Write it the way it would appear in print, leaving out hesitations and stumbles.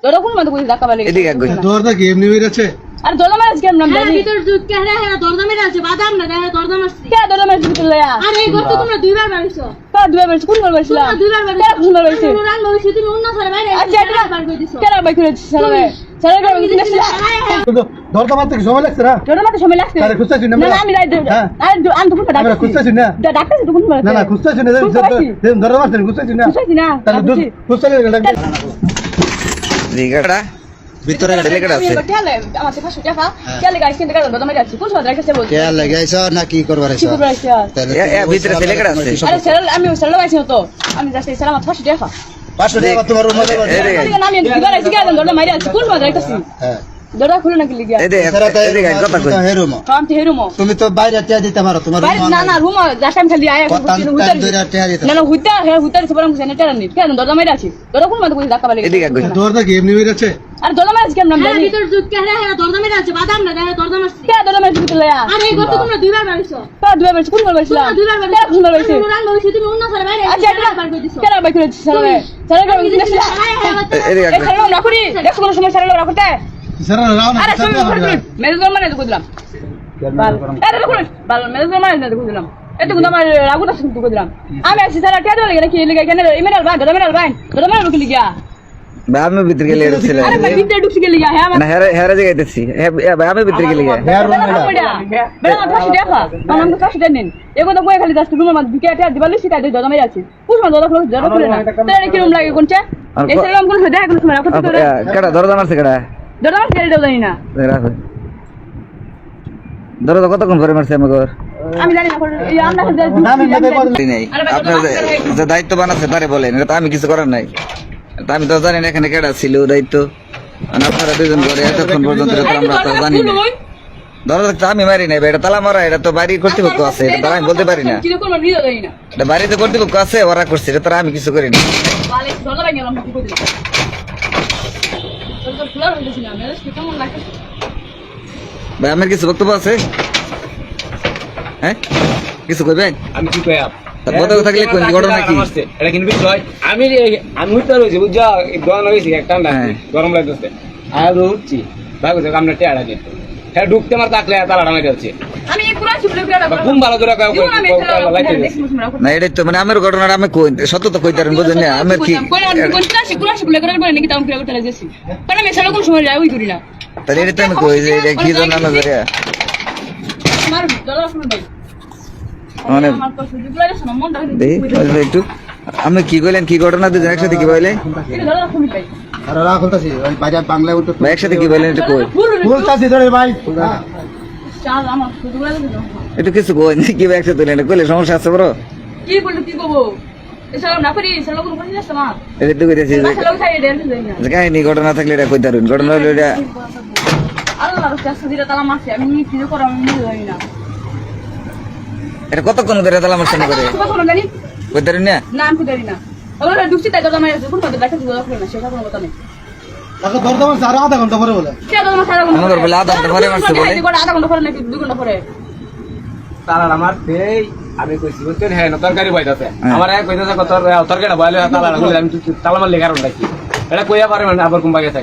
তোরা কোন মত কইছিস ধাক্কা মারলি এদিকে আগে দরদা কি এমনি হইছে আর দরদা মারছ কেমন নাম জানি ভিতর দুধ কে হ্যাঁ দরদা মেরে আছে বাদাম না দেখে দরদা মারছি কে দরদা মারছ তুই লয়া আরে এই ঘর তো তোমরা দুইবার বাড়িছো তা দুবার মারছ কোন বার মারছিলা তোমরা দুইবার বাড়িছো কে কোন বার মারছিস নুরান লইছি তুমি অন্য ঘরে বাইরে আচ্ছা এটা বার করে দিছো কে বাই করে সালামে সালামে করে দিছিস দরদা মারতে কি সময় লাগছে না দরদা মারতে সময় লাগছে আরে খুঁজতেছি না না না আমি রাই আরে আমি তো কোন আমরা খুঁজতেছি না ডাক্তার তো কোন বার না না খুঁজতেছি না দরদা মারতে খুঁজতেছি না বুঝছিস না তাহলে খুঁজতেছি দিগাড়া ভিতরে লেগেটা আছে কেলে আমার কাছে টাকা কেলে গাইস কিনতে গেল দরদা মারছি কোন সময় রাখছে বল কে লাগাইছ না কি করবার কি করব আইছ এ ভিতরে লেগেটা আছে আরে স্যার আমি স্যার লাগাইছি তো আমি যাচ্ছি স্যার আমার 500 টাকা 500 টাকা তোমার রুমে দেব আমি দিবার আইছি কেন দরদা মারি আছে কোন সময় রাখছি হ্যাঁ দরদা খুলে নাকি লিগিয়া এদিকে কথা কই হেরুম কাম তে হেরুমো তুমি তো বাইরে টিয়া দিতে পারো তোমার বাইরে না না রুম যাসাম খালি আয়া টিয়া দিতে না না হুইতা হে হুইতার সবার মুছে না টেরানি কেন দরদা মারি আছে দরদা কোন মত কইছিস ধাক্কা মারলি এদিকে আগে দরদা কি এমনি হইছে আর দরদা মারছ কেমন নাম হ্যাঁ জানি ভিতর দুধ কে হ্যাঁ দরদা মেরে আছে বাদাম না দেখে দরদা মারছি কে দরদা মারছ তুই লয়া আরে এই ঘর তো তোমরা দুইবার বাড়িছো তা দুবার মারছ কোন বার মারছিলা তোমরা দুইবার কে কোন বার মারছিস নুরান লইছি তুমি অন্য ঘরে বাইরে আচ্ছা এটা বার করে দিছো কে বাই করে সালামে সালামে করে দিছিস এদিকে এই সালাম না করি দেখো কোন সময় সালাম না করতে স্যার রাও না আরে তুমি মেজ গরমানে তো কইলাম বাল আরে দেখো বাল মেজ গরমানে তো কইলাম এত কোন আমার রাগুটা শুনতে কইলাম আমি আসি সারা কে ধরে গেলে কি লিগা কেন ইমেল বাই দরদা মার কি লিগা আমি ভিতরে গেলে ছিল আরে ভাই ভিতরে ঢুকছি গেলি গা হ্যাঁ না হেরে জায়গাতেছি আমি ভিতরে গেলে বেড়া আমার ফাঁসি দেখা আমার তো ফাঁসি দেন এগো তো বই খালি জাস্ট রুমের মধ্যে বিকেটে দিবালি শিকাই দই দদা মেরে আছে পুরো দদা খুলে না তারে কি রুম লাগে কোনটা এই সেরকম কোন দেখা কোন সময় রাখতে তোরা কেডা দরজা মারছে কেডা দদা মার ছেড়ে দাও জানি না রাখো দরজা কতক্ষণ পরে মারছে আমাকে আমি জানি না এই আমরা নাই আপনার যে দায়িত্ব বানাচ্ছে তারে বলেন এটা তো আমি কিছু করার নাই তা আমি তো জানি না এখানে কেডা ছিল দায়িত্ব আপনারা দুজন করে এতক্ষণ পর্যন্ত আমরা তো জানি না দরজা তো আমি মারি নাই এটা তালা মারা এটা তো বাড়ি কর্তৃপক্ষ আছে এটা আমি বলতে পারি না কি কোন ভিডিও দেই না এটা বাড়িতে কর্তৃপক্ষ আছে ওরা করছে এটা তারা আমি কিছু করি না বালে দদা ভাই গেলাম কি কই দিলাম তো ফুলার হইছে না মেরে কেমন লাগে ভাই আমার কিছু বক্তব্য আছে হ্যাঁ কিছু কইবেন আমি কি কই বড় থাকলে কোন ঘটনা কি এটা কিন্তু বিষয় আমি উঠতে রয়েছি বুঝছো গরম হয়েছি এক ঠান্ডা গরম লাগতেছে আর উঠছি ভাই বুঝছো আমরা টেয়ারা দিই হ্যাঁ ঢুকতে মার থাকলে তালাটা মারি যাচ্ছে আমি পুরা চুপলে করে রাখব ঘুম ভালো করে না এটাই তো মানে আমার ঘটনাটা আমি কই সত্য তো কই তারেন বুঝেন না আমার কি পুরা চুপলে করে বলে নাকি তাও করে করতে লাগছি কারণ আমি সারা কোন সময় যাই ওই করি না তাহলে এটা তো আমি কই যে এটা কি জন্য না করে আমার দলা শুনে ভাই মানে আমার তো সুযোগ লাগে না মনটা একটু আমি কি কইলেন কি ঘটনা দুজন একসাথে কি বললেন দলা শুনে ভাই আরে রাখলতাছি ওই বাজার বাংলায় উঠতে ভাই একসাথে কি বললেন এটা কই বলতাছি ধরে ভাই চাল আমার সুযোগ লাগে না একটু কিছু কই কি ভাই একসাথে তুলেন কইলে সমস্যা আছে বড় কি বলতে কি কব এসব না করি সেটা কোন কোন জিনিস না এটা তো কইতেছি আসলে উঠাই দেন না যে কাহিনী ঘটনা থাকলে এটা কই তারুন ঘটনা হলো এটা আল্লাহর কাছে দিলে তালা মারছে আমি কিছু করার আমি নিজে জানি না এটা কতক্ষণ ধরে তালা মারছেন করে কখনো জানি কই তারুন না না আমি জানি না ওরা ঢুকছি তাই দলা মারছে কোন কথা দেখা দিলো না সেটা কোনো কথা নেই তাকে দরদা মারছে আর আধা ঘন্টা পরে বলে কে দলা মারছে আমার বলে আধা ঘন্টা পরে মারছে বলে আধা ঘন্টা পরে নাকি 2 ঘন্টা পরে তালাটা মারতে আমি কইছি বুঝছেন হ্যাঁ তরকারি বাইতাছে আমার এক কইতাছে তরকারিটা বলে তালাটা বলে আমি তালা মারলে কারণটা কি এটা কইয়া পারে মানে আবার কুম্বা গেছে